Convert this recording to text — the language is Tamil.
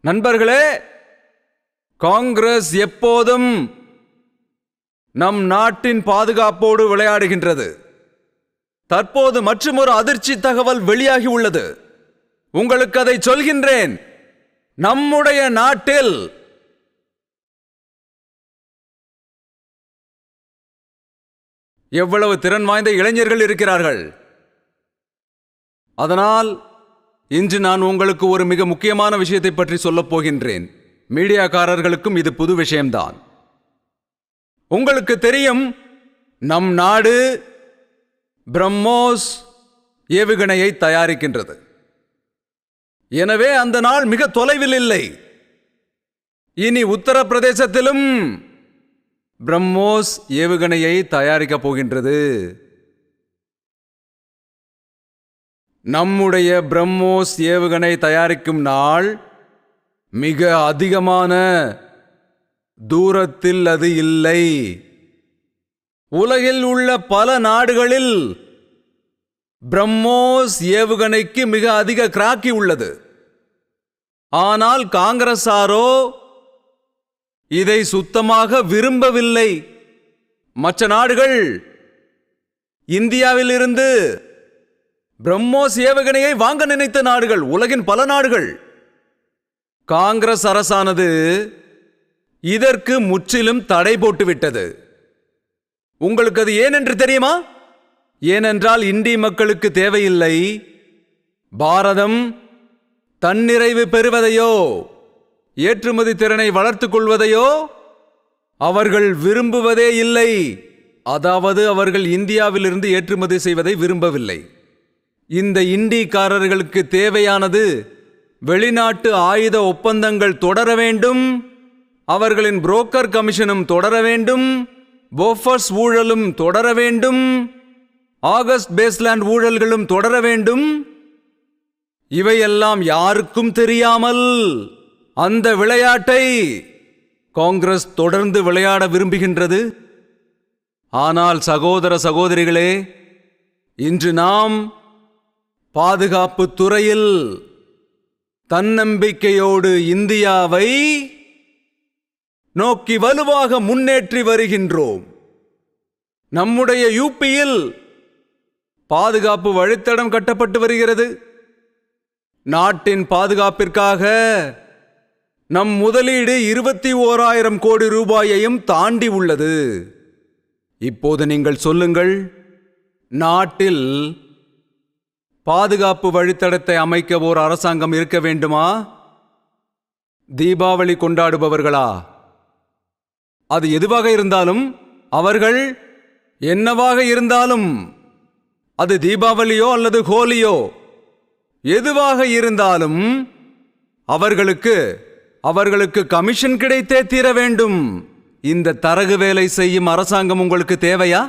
நண்பர்களே, காங்கிரஸ் எப்போதும் நம் நாட்டின் பாதுகாப்போடு விளையாடுகின்றது. தற்போது மற்றுமொரு அதிர்ச்சி தகவல் வெளியாகி உள்ளது. உங்களுக்கு அதை சொல்கின்றேன். நம்முடைய நாட்டில் எவ்வளவு திறன் வாய்ந்த இளைஞர்கள் இருக்கிறார்கள். அதனால் இன்று நான் உங்களுக்கு ஒரு மிக முக்கியமான விஷயத்தை பற்றி சொல்லப் போகின்றேன். மீடியாக்காரர்களுக்கும் இது புது விஷயம்தான். உங்களுக்கு தெரியும், நம் நாடு பிரம்மோஸ் ஏவுகணையை தயாரிக்கின்றது. எனவே அந்த நாள் மிக தொலைவில் இல்லை. இனி உத்தரப்பிரதேசத்திலும் பிரம்மோஸ் ஏவுகணையை தயாரிக்கப் போகின்றது. நம்முடைய பிரம்மோஸ் ஏவுகணை தயாரிக்கும் நாள் மிக அதிகமான தூரத்தில் அது இல்லை. உலகில் உள்ள பல நாடுகளில் பிரம்மோஸ் ஏவுகணைக்கு மிக அதிக கிராக்கி உள்ளது. ஆனால் காங்கிரஸாரோ இதை சுத்தமாக விரும்பவில்லை. மற்ற நாடுகள் இந்தியாவிலிருந்து பிரம்மோஸ் ஏவுகணையை வாங்க நினைத்த நாடுகள், உலகின் பல நாடுகள். காங்கிரஸ் அரசானது இதற்கு முற்றிலும் தடை போட்டுவிட்டது. உங்களுக்கு அது ஏனென்று தெரியுமா? ஏனென்றால் இந்திய மக்களுக்கு தேவையில்லை பாரதம் தன்னிறைவு பெறுவதையோ ஏற்றுமதி திறனை வளர்த்துக் கொள்வதையோ அவர்கள் விரும்புவதே இல்லை. அதாவது அவர்கள் இந்தியாவிலிருந்து ஏற்றுமதி செய்வதை விரும்பவில்லை. இந்த இந்திக்காரர்களுக்கு தேவையானது வெளிநாட்டு ஆயுத ஒப்பந்தங்கள் தொடர வேண்டும், அவர்களின் புரோக்கர் கமிஷனும் தொடர வேண்டும், போஃபர்ஸ் ஊழலும் தொடர வேண்டும், ஆகஸ்ட் பேஸ்லேண்ட் ஊழல்களும் தொடர வேண்டும். இவையெல்லாம் யாருக்கும் தெரியாமல் அந்த விளையாட்டை காங்கிரஸ் தொடர்ந்து விளையாட விரும்புகின்றது. ஆனால் சகோதர சகோதரிகளே, இன்று நாம் பாதுகாப்பு துறையில் தன்னம்பிக்கையோடு இந்தியாவை நோக்கி வலுவாக முன்னேற்றி வருகின்றோம். நம்முடைய யூபியில் பாதுகாப்பு வழித்தடம் கட்டப்பட்டு வருகிறது. நாட்டின் பாதுகாப்பிற்காக நம் முதலீடு 21,000 கோடி ரூபாயையும் தாண்டி உள்ளது. இப்போது நீங்கள் சொல்லுங்கள், நாட்டில் பாதுகாப்பு வழித்தடத்தை அமைக்க ஓர் அரசாங்கம் இருக்க வேண்டுமா? தீபாவளி கொண்டாடுபவர்களா? அது எதுவாக இருந்தாலும், அவர்கள் என்னவாக இருந்தாலும், அது தீபாவளியோ அல்லது ஹோலியோ எதுவாக இருந்தாலும் அவர்களுக்கு கமிஷன் கிடைத்தே தீர வேண்டும். இந்த தரகு வேலை செய்யும் அரசாங்கம் உங்களுக்கு தேவையா?